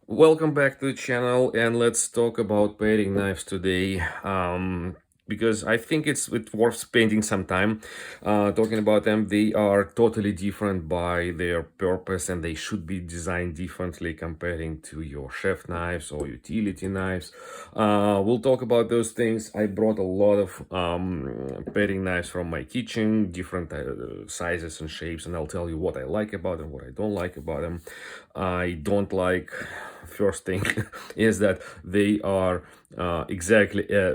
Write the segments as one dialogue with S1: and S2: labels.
S1: Welcome back to the channel, and let's talk about painting knives today. Because I think it's worth spending some time talking about them. They are totally different by their purpose, and they should be designed differently comparing to your chef knives or utility knives. We'll talk about those things. I brought a lot of painting knives from my kitchen, different sizes and shapes, and I'll tell you what I like about them, what I don't like about them. I don't like, first thing is that they are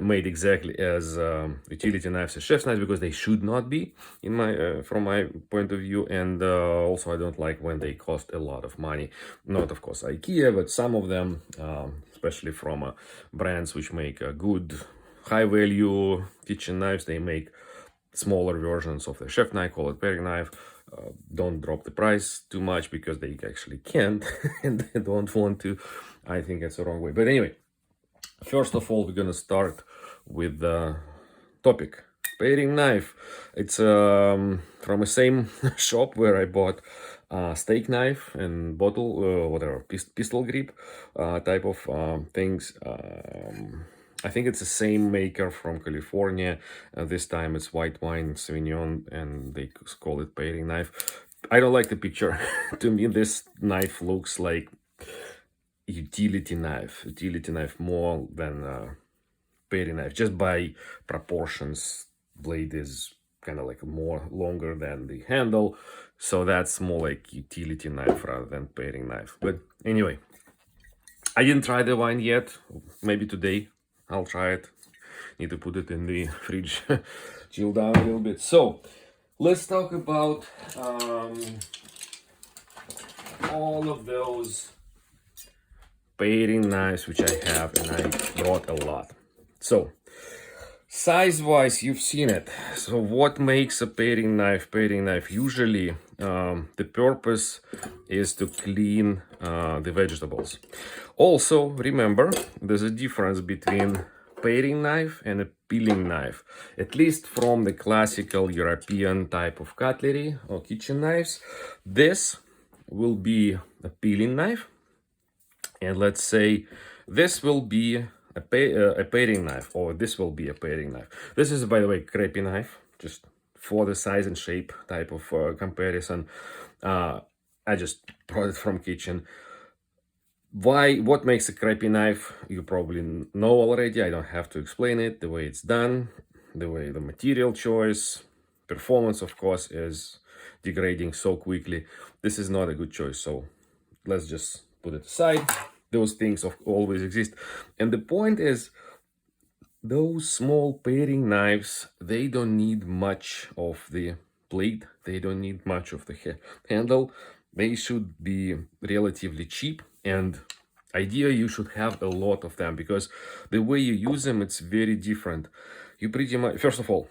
S1: made exactly as utility knives and chef's knives, because they should not be, in my from my point of view. And also I don't like when they cost a lot of money. Not of course IKEA, but some of them, especially from brands which make good high value kitchen knives. They make smaller versions of the chef knife, call it paring knife. Don't drop the price too much, because they actually can't and they don't want to. I think that's the wrong way. But anyway, first of all, we're gonna start with the topic. Paring knife. It's from the same shop where I bought steak knife and bottle, whatever, pistol grip type of things. I think it's the same maker from California. This time it's white wine Sauvignon, and they call it paring knife. I don't like the picture. To me, this knife looks like utility knife more than paring knife, just by proportions. Blade is kind of like more longer than the handle, so that's more like utility knife rather than paring knife. But anyway, I didn't try the wine yet. Maybe today I'll try it. Need to put it in the fridge, chill down a little bit. So let's talk about all of those paring knives which I have, and I brought a lot. So size wise, you've seen it. So what makes a paring knife? Paring knife, usually the purpose is to clean the vegetables. Also remember, there's a difference between paring knife and a peeling knife, at least from the classical European type of cutlery or kitchen knives. This will be a peeling knife, and let's say this will be a paring knife, or this will be a paring knife. This is, by the way, crappy knife, just for the size and shape type of comparison. I just brought it from kitchen. What makes a crappy knife? You probably know already. I don't have to explain it. The way it's done, the way the material choice, performance, of course, is degrading so quickly. This is not a good choice, so let's just put it aside. Those things always exist. And the point is, those small paring knives, they don't need much of the blade. They don't need much of the handle. They should be relatively cheap, and ideally you should have a lot of them, because the way you use them, it's very different. You pretty much, first of all,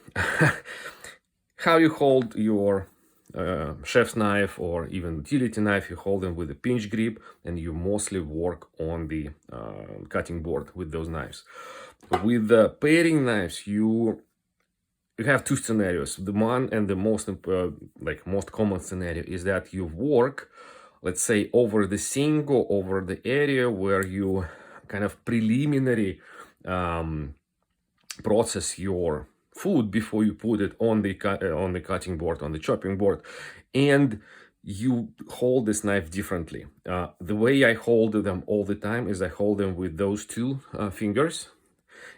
S1: how you hold your chef's knife or even utility knife, you hold them with a pinch grip, and you mostly work on the cutting board with those knives. With the paring knives, you have two scenarios. The one, and the most common scenario, is that you work, let's say, over the sink or over the area where you kind of preliminary process your food before you put it on the cutting board, on the chopping board, and you hold this knife differently. The way I hold them all the time is I hold them with those two fingers,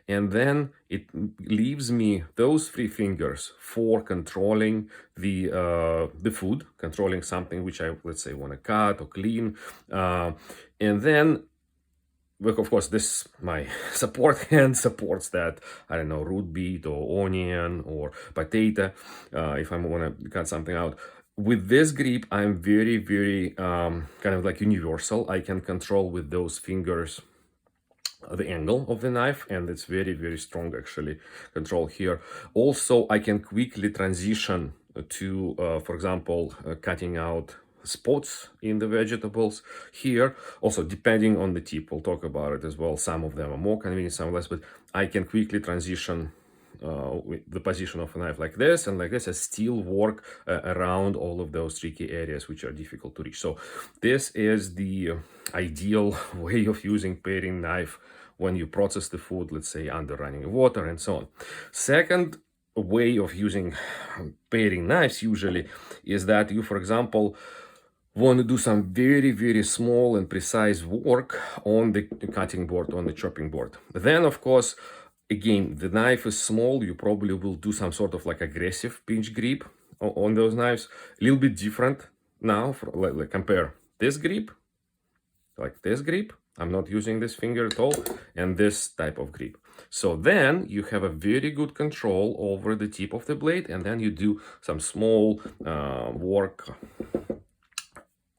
S1: and then it leaves me those three fingers for controlling the food, controlling something which I, let's say, want to cut or clean, and then, well, of course, this, my support hand supports that, I don't know, root beet or onion or potato, if I want to cut something out. With this grip, I'm very, very kind of like universal. I can control with those fingers the angle of the knife, and it's very, very strong actually control here. Also, I can quickly transition to, for example, cutting out spots in the vegetables here. Also, depending on the tip, we'll talk about it as well. Some of them are more convenient, some less, but I can quickly transition with the position of a knife like this and like this, and still work around all of those tricky areas which are difficult to reach. So this is the ideal way of using paring knife when you process the food, let's say under running water and so on. Second way of using paring knives usually is that you, for example, want to do some very, very small and precise work on the cutting board, on the chopping board. Then, of course, again, the knife is small. You probably will do some sort of like aggressive pinch grip on those knives. A little bit different now. Like compare this grip, like this grip. I'm not using this finger at all, and this type of grip. So then you have a very good control over the tip of the blade, and then you do some small work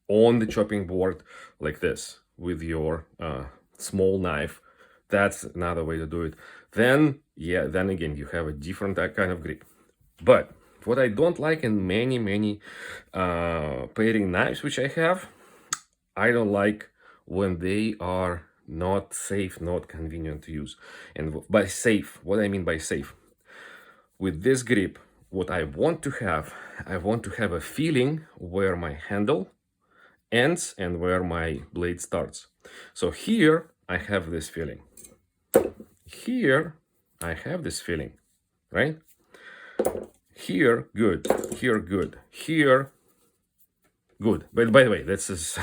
S1: on the chopping board like this with your small knife. That's another way to do it. Then, yeah, then again, you have a different kind of grip. But what I don't like in many paring knives which I have, I don't like when they are not safe, not convenient to use. And by safe, what I mean by safe, with this grip, what I want to have a feeling where my handle ends and where my blade starts. So here I have this feeling. Here I have this feeling, right? Here, good. Here, good. Here, good. But by the way, this is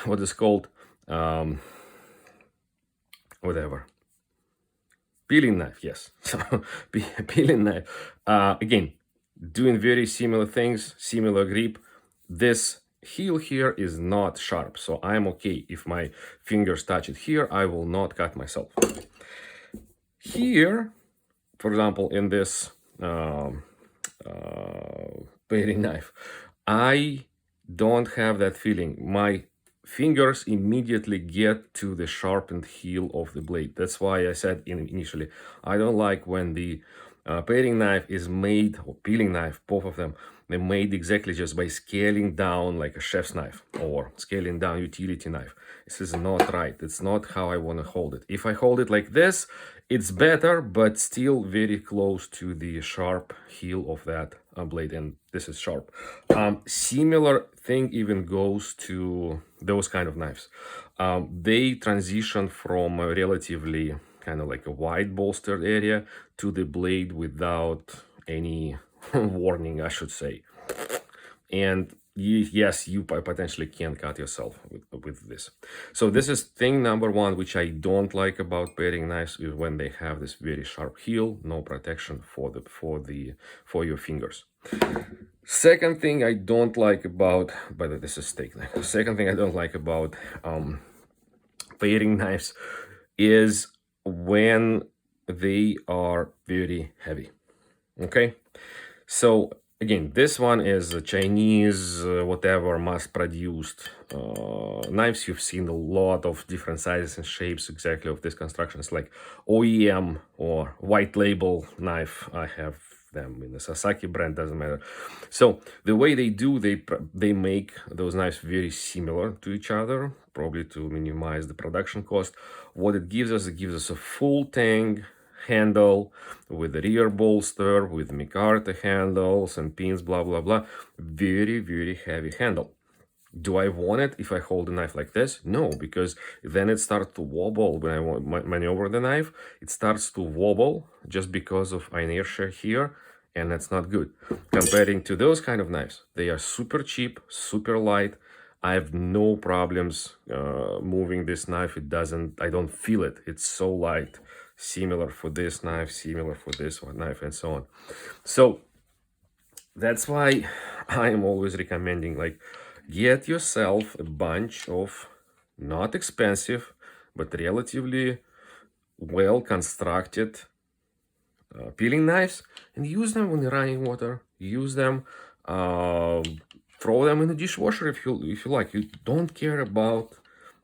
S1: what is called whatever. Peeling knife, yes. So peeling knife. Again, doing very similar things, similar grip. This heel here is not sharp, so I'm okay. If my fingers touch it here, I will not cut myself. Here, for example, in this paring knife, I don't have that feeling. My fingers immediately get to the sharpened heel of the blade. That's why I said initially, I don't like when the paring knife is made, or peeling knife, both of them, they're made exactly just by scaling down like a chef's knife or scaling down utility knife. This is not right. It's not how I want to hold it. If I hold it like this, it's better, but still very close to the sharp heel of that blade, and this is sharp. Similar thing even goes to those kind of knives. They transition from a relatively kind of like a wide bolstered area to the blade without any warning, I should say. And yes, you potentially can cut yourself with this. So this is thing number one, which I don't like about paring knives, is when they have this very sharp heel, no protection for your fingers. Second thing I don't like about, but this is steak knife. Second thing I don't like about paring knives is when they are very heavy. Okay, so again, this one is a Chinese, whatever, mass-produced knives. You've seen a lot of different sizes and shapes exactly of this construction. It's like OEM or white label knife. I have them in the Sasaki brand, doesn't matter. So the way they do, they make those knives very similar to each other, probably to minimize the production cost. What it gives us a full tang handle with a rear bolster, with micarta handles and pins, blah blah blah. Very heavy handle. Do I want it if I hold the knife like this? No, because then it starts to wobble when I maneuver the knife. It starts to wobble just because of inertia here, and that's not good. Comparing to those kind of knives, they are super cheap, super light. I have no problems moving this knife. I don't feel it. It's so light. Similar for this knife, similar for this one knife, and so on. So that's why I am always recommending, like, get yourself a bunch of not expensive but relatively well constructed peeling knives and use them when you're running water. Use them, throw them in the dishwasher if you like. You don't care about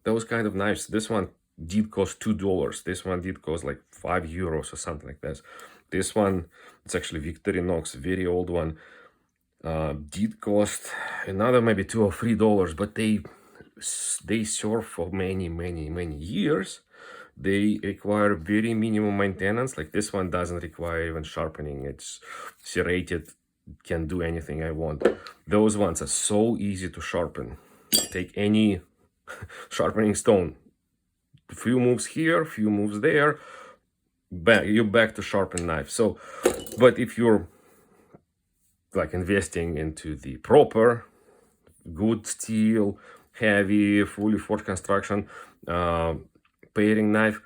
S1: those kind of knives. This one did cost $2. This one did cost like €5 or something like that. This one, it's actually Victorinox, very old one, did cost another maybe $2 or $3, but they serve for many years. They require very minimum maintenance. Like this one doesn't require even sharpening. It's serrated, can do anything I want. Those ones are so easy to sharpen. Take any sharpening stone. A few moves here, few moves there, you're back to sharpen knife. So, but if you're like investing into the proper good steel, heavy, fully forged construction paring knife,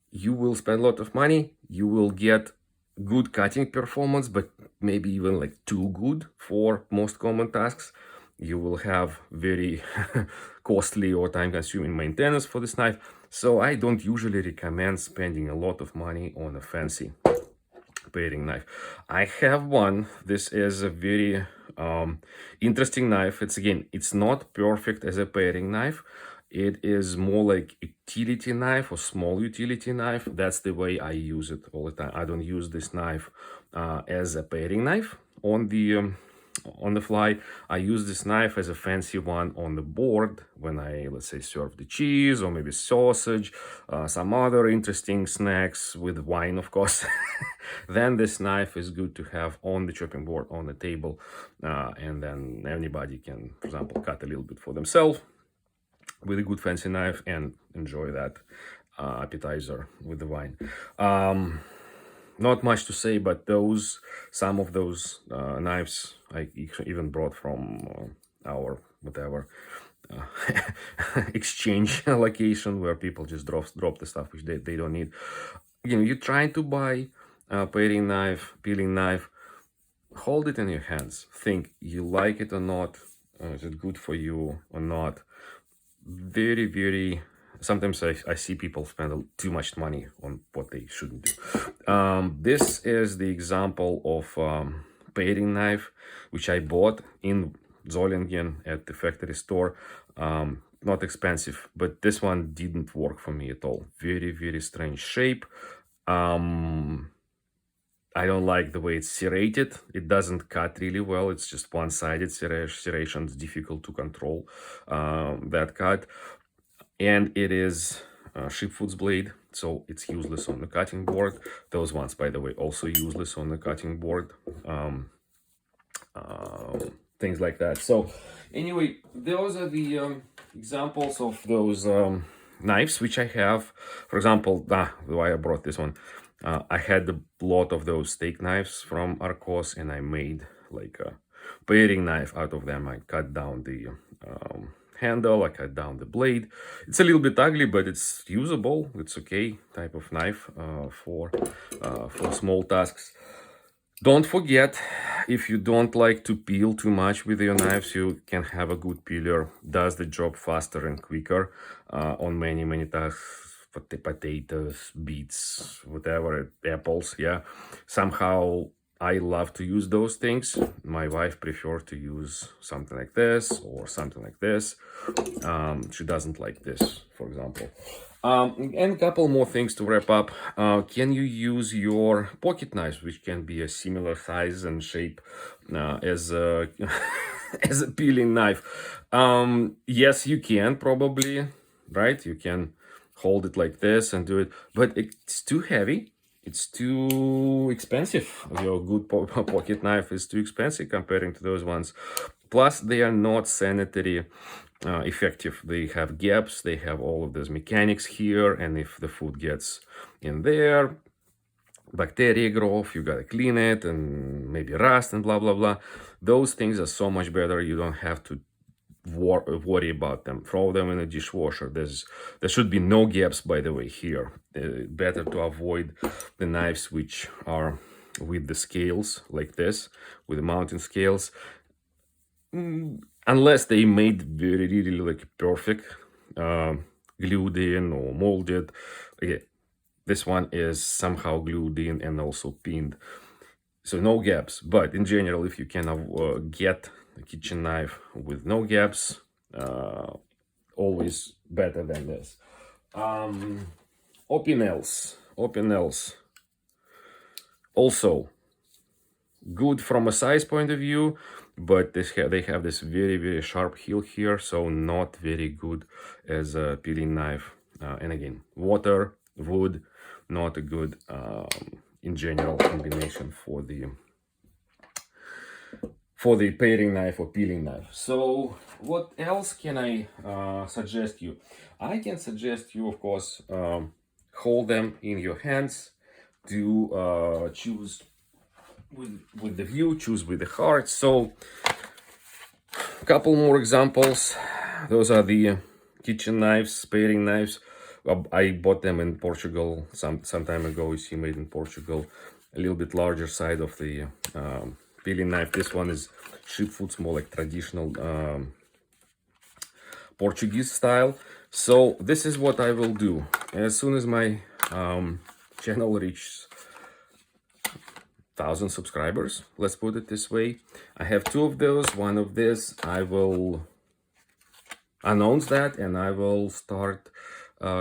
S1: you will spend a lot of money. You will get good cutting performance, but maybe even like too good for most common tasks. You will have very costly or time-consuming maintenance for this knife. So I don't usually recommend spending a lot of money on a fancy paring knife. I have one. This is a very interesting knife. It's not perfect as a paring knife. It is more like utility knife or small utility knife. That's the way I use it all the time. I don't use this knife as a paring knife on the fly. I use this knife as a fancy one on the board when I, let's say, serve the cheese or maybe sausage, some other interesting snacks with wine, of course. Then this knife is good to have on the chopping board on the table, and then anybody can, for example, cut a little bit for themselves with a good fancy knife and enjoy that appetizer with the wine. Not much to say, but some of those knives I even brought from our whatever exchange location where people just drop the stuff which they don't need. You're trying to buy a paring knife, peeling knife, hold it in your hands. Think, you like it or not? Is it good for you or not? Very, very. Sometimes I see people spend too much money on what they shouldn't do. This is the example of paring knife, which I bought in Zollingen at the factory store. Not expensive, but this one didn't work for me at all. Very, very strange shape. I don't like the way it's serrated. It doesn't cut really well. It's just one-sided serration. It's difficult to control that cut. And it is Shipfoods blade, so it's useless on the cutting board. Those ones, by the way, also useless on the cutting board. Things like that. So anyway, those are the examples of those knives which I have. For example, why I brought this one. I had a lot of those steak knives from Arcos, and I made like a paring knife out of them. I cut down the handle, I cut down the blade. It's a little bit ugly, but it's usable. It's okay type of knife for small tasks. Don't forget, if you don't like to peel too much with your knives, you can have a good peeler. Does the job faster and quicker on many tasks. Potatoes, beets, whatever, apples, yeah. Somehow I love to use those things. My wife prefers to use something like this or something like this. She doesn't like this, for example. And a couple more things to wrap up. Can you use your pocket knives, which can be a similar size and shape as a, as a peeling knife? Yes, you can probably, right? You can hold it like this and do it, but it's too heavy. It's too expensive. Your good pocket knife is too expensive comparing to those ones. Plus, they are not sanitary effective. They have gaps. They have all of those mechanics here, and if the food gets in there, bacteria growth, you gotta clean it, and maybe rust and blah blah blah. Those things are so much better. You don't have to worry about them. Throw them in a dishwasher. There should be no gaps, by the way, here. Better to avoid the knives which are with the scales like this, with the mountain scales, unless they made very really like perfect, glued in or molded. Okay, this one is somehow glued in and also pinned, so no gaps. But in general, if you can get a kitchen knife with no gaps, always better than this. Open nails also good from a size point of view, but they have this very sharp heel here, so not very good as a peeling knife. And again, water, wood, not a good in general combination for for the paring knife or peeling knife. So what else can I suggest you? I can suggest you, of course, hold them in your hands, to choose with the view, choose with the heart. So a couple more examples. Those are the kitchen knives, paring knives. I bought them in Portugal some time ago. You see, made in Portugal. A little bit larger side of the peeling knife. This one is Sheepfoots, more like traditional Portuguese style. So this is what I will do as soon as my channel reaches 1,000 subscribers, let's put it this way. I have 2 of those. One of this I will announce that, and I will start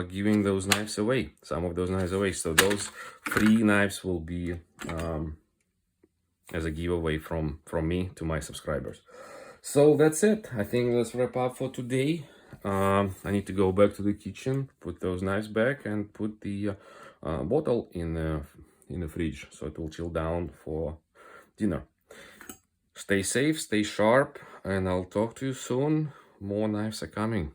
S1: giving those knives away, some of those knives away. So those 3 knives will be as a giveaway from me to my subscribers. So that's it. I think let's wrap up for today. I need to go back to the kitchen, put those knives back, and put the bottle in the fridge so it will chill down for dinner. Stay safe, stay sharp, and I'll talk to you soon. More knives are coming.